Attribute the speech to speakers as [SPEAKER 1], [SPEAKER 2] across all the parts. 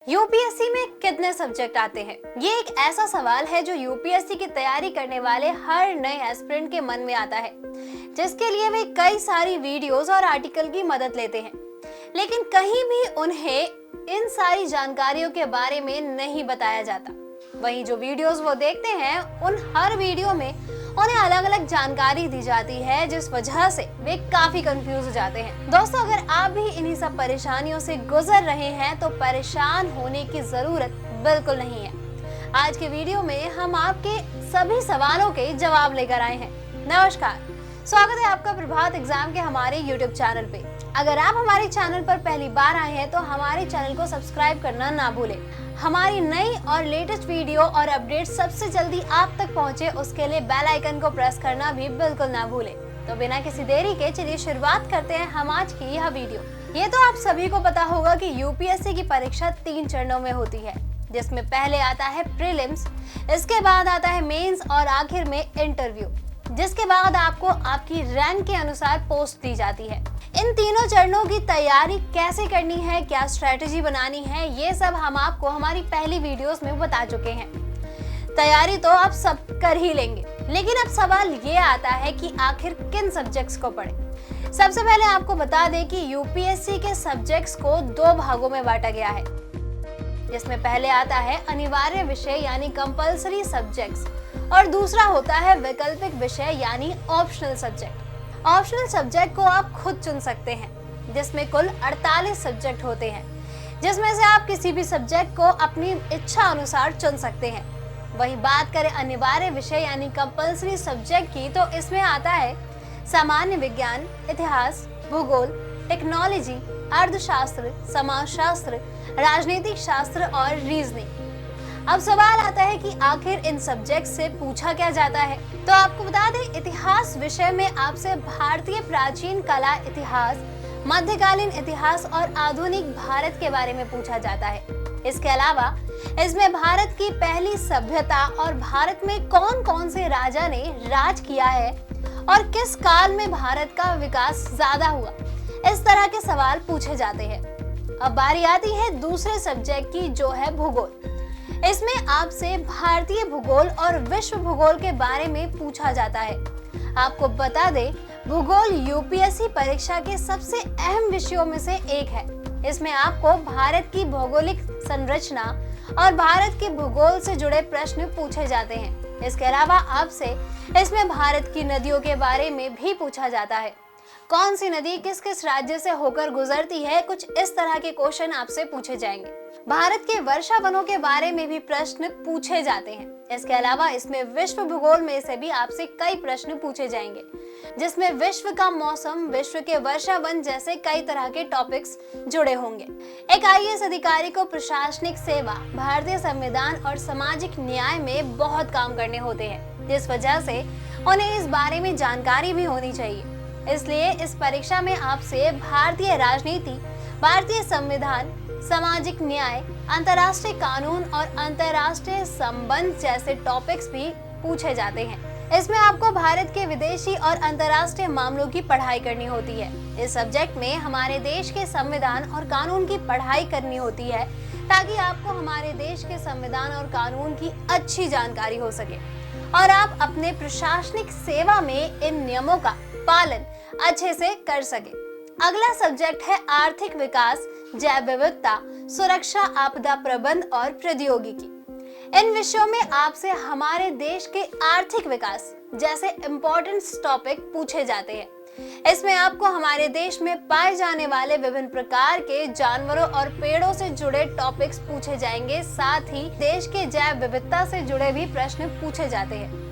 [SPEAKER 1] UPSC में कितने subject आते हैं? ये एक ऐसा सवाल है जो यूपीएससी की तैयारी करने वाले हर नए एस्पिरेंट के मन में आता है, जिसके लिए वे कई सारी वीडियोस और आर्टिकल की मदद लेते हैं, लेकिन कहीं भी उन्हें इन सारी जानकारियों के बारे में नहीं बताया जाता। वहीं जो वीडियोस वो देखते हैं, उन हर वीडियो में उन्हें अलग अलग जानकारी दी जाती है, जिस वजह से वे काफी कंफ्यूज हो जाते हैं। दोस्तों, अगर आप भी इन्हीं सब परेशानियों से गुजर रहे हैं तो परेशान होने की जरूरत बिल्कुल नहीं है। आज के वीडियो में हम आपके सभी सवालों के जवाब लेकर आए हैं। नमस्कार, स्वागत है आपका प्रभात एग्जाम के हमारे YouTube चैनल पे। अगर आप हमारे चैनल पर पहली बार आए हैं तो हमारे चैनल को सब्सक्राइब करना ना भूलें। हमारी नई और लेटेस्ट वीडियो और अपडेट सबसे जल्दी आप तक पहुंचे, उसके लिए बेल आइकन को प्रेस करना भी बिल्कुल ना भूलें। तो बिना किसी देरी के चलिए शुरुआत करते हैं हम आज की यह वीडियो। ये तो आप सभी को पता होगा कि यूपीएससी की परीक्षा 3 चरणों में होती है, जिसमें पहले आता है प्रीलिम्स, इसके बाद आता है मेंस और आखिर में इंटरव्यू, जिसके बाद आपको आपकी रैंक के अनुसार पोस्ट दी जाती है। इन तीनों चरणों की तैयारी कैसे करनी है, क्या स्ट्रेटेजी बनानी है, ये सब हम आपको हमारी पहली वीडियोस में बता चुके हैं। तैयारी तो आप सब कर ही लेंगे, लेकिन अब सवाल ये आता है कि आखिर किन सब्जेक्ट्स को पढ़ें। सबसे पहले आपको बता दें कि यूपीएससी के सब्जेक्ट्स को 2 भागों में बांटा गया है, जिसमें पहले आता है अनिवार्य विषय यानी कंपल्सरी सब्जेक्ट्स और दूसरा होता है वैकल्पिक विषय यानी ऑप्शनल सब्जेक्ट। ऑप्शनल सब्जेक्ट को आप खुद चुन सकते हैं, जिसमें कुल 48 सब्जेक्ट होते हैं, जिसमें से आप किसी भी सब्जेक्ट को अपनी इच्छा अनुसार चुन सकते हैं। वही बात करें अनिवार्य विषय यानी कंपल्सरी सब्जेक्ट की, तो इसमें आता है सामान्य विज्ञान, इतिहास, भूगोल, टेक्नोलॉजी, अर्थशास्त्र, समाजशास्त्र, राजनीतिक शास्त्र और रीजनिंग। अब सवाल आता है कि आखिर इन सब्जेक्ट से पूछा क्या जाता है। तो आपको बता दें, इतिहास विषय में आपसे भारतीय प्राचीन कला इतिहास, मध्यकालीन इतिहास और आधुनिक भारत के बारे में पूछा जाता है। इसके अलावा इसमें भारत की पहली सभ्यता और भारत में कौन कौन से राजा ने राज किया है और किस काल में भारत का विकास ज्यादा हुआ, इस तरह के सवाल पूछे जाते हैं। अब बारी आती है दूसरे सब्जेक्ट की, जो है भूगोल। इसमें आपसे भारतीय भूगोल और विश्व भूगोल के बारे में पूछा जाता है। आपको बता दें, भूगोल यूपीएससी परीक्षा के सबसे अहम विषयों में से एक है। इसमें आपको भारत की भौगोलिक संरचना और भारत के भूगोल से जुड़े प्रश्न पूछे जाते हैं। इसके अलावा आपसे इसमें भारत की नदियों के बारे में भी पूछा जाता है। कौन सी नदी किस किस राज्य से होकर गुजरती है, कुछ इस तरह के क्वेश्चन आपसे पूछे जाएंगे। भारत के वर्षा वनों के बारे में भी प्रश्न पूछे जाते हैं। इसके अलावा इसमें विश्व भूगोल में से भी आपसे कई प्रश्न पूछे जाएंगे, जिसमें विश्व का मौसम, विश्व के वर्षा वन जैसे कई तरह के टॉपिक्स जुड़े होंगे। एक आईएएस अधिकारी को प्रशासनिक सेवा, भारतीय संविधान और सामाजिक न्याय में बहुत काम करने होते हैं, जिस वजह से उन्हें इस बारे में जानकारी भी होनी चाहिए। इसलिए इस परीक्षा में आपसे भारतीय राजनीति, भारतीय संविधान, सामाजिक न्याय, अंतर्राष्ट्रीय कानून और अंतर्राष्ट्रीय संबंध जैसे टॉपिक्स भी पूछे जाते हैं। इसमें आपको भारत के विदेशी और अंतर्राष्ट्रीय मामलों की पढ़ाई करनी होती है। इस सब्जेक्ट में हमारे देश के संविधान और कानून की पढ़ाई करनी होती है, ताकि आपको हमारे देश के संविधान और कानून की अच्छी जानकारी हो सके और आप अपने प्रशासनिक सेवा में इन नियमों का पालन अच्छे से कर सके। अगला सब्जेक्ट है आर्थिक विकास, जैव विविधता, सुरक्षा, आपदा प्रबंध और प्रौद्योगिकी। इन विषयों में आपसे हमारे देश के आर्थिक विकास जैसे इम्पोर्टेंट टॉपिक पूछे जाते हैं। इसमें आपको हमारे देश में पाए जाने वाले विभिन्न प्रकार के जानवरों और पेड़ों से जुड़े टॉपिक्स पूछे जाएंगे। साथ ही देश के जैव विविधता से जुड़े भी प्रश्न पूछे जाते हैं।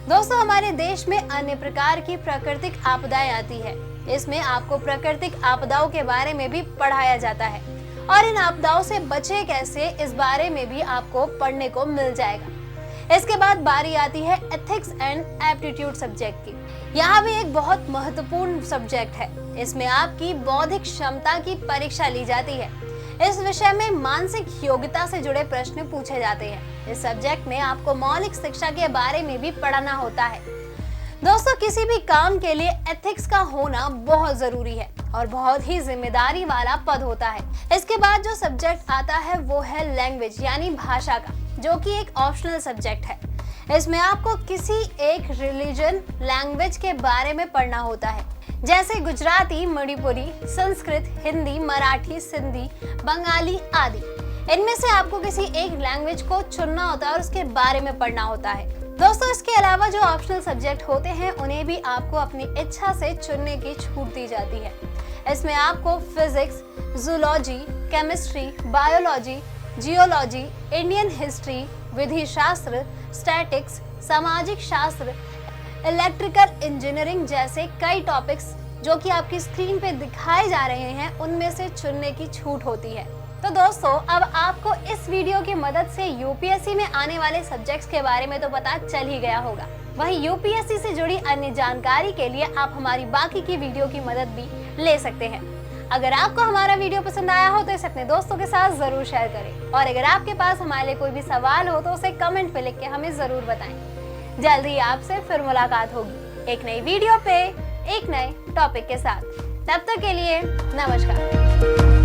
[SPEAKER 1] दोस्तों, हमारे देश में अन्य प्रकार की प्राकृतिक आपदाएं आती है। इसमें आपको प्राकृतिक आपदाओं के बारे में भी पढ़ाया जाता है और इन आपदाओं से बचे कैसे, इस बारे में भी आपको पढ़ने को मिल जाएगा। इसके बाद बारी आती है एथिक्स एंड एप्टीट्यूड सब्जेक्ट की। यहाँ भी एक बहुत महत्वपूर्ण सब्जेक्ट है। इसमें आपकी बौद्धिक क्षमता की परीक्षा ली जाती है। इस विषय में मानसिक योग्यता से जुड़े प्रश्न पूछे जाते हैं। इस सब्जेक्ट में आपको मौलिक शिक्षा के बारे में भी पढ़ना होता है। दोस्तों, किसी भी काम के लिए एथिक्स का होना बहुत जरूरी है और बहुत ही जिम्मेदारी वाला पद होता है। इसके बाद जो सब्जेक्ट आता है वो है लैंग्वेज यानी भाषा का, जो कि एक ऑप्शनल सब्जेक्ट है। इसमें आपको किसी एक रिलीजन लैंग्वेज के बारे में पढ़ना होता है, जैसे गुजराती, मणिपुरी, संस्कृत, हिंदी, मराठी, सिंधी, बंगाली आदि। इनमें से आपको किसी एक लैंग्वेज को चुनना होता है और उसके बारे में पढ़ना होता है। दोस्तों, इसके अलावा जो ऑप्शनल सब्जेक्ट होते हैं उन्हें भी आपको अपनी इच्छा से चुनने की छूट दी जाती है। इसमें आपको physics, zoology, chemistry, biology, geology, Indian history, विधि शास्त्र, स्टैटिक्स, सामाजिक शास्त्र, इलेक्ट्रिकल इंजीनियरिंग जैसे कई टॉपिक्स जो कि आपकी स्क्रीन पे दिखाए जा रहे हैं उनमें से चुनने की छूट होती है। तो दोस्तों, अब आपको इस वीडियो की मदद से यूपीएससी में आने वाले सब्जेक्ट्स के बारे में तो पता चल ही गया होगा। वहीं यूपीएससी से जुड़ी अन्य जानकारी के लिए आप हमारी बाकी की वीडियो की मदद भी ले सकते हैं। अगर आपको हमारा वीडियो पसंद आया हो तो इसे अपने दोस्तों के साथ जरूर शेयर करें, और अगर आपके पास हमारे लिए कोई भी सवाल हो तो उसे कमेंट पे लिख के हमें जरूर बताएं। जल्द ही आपसे फिर मुलाकात होगी एक नई वीडियो पे एक नए टॉपिक के साथ। तब तक के लिए नमस्कार।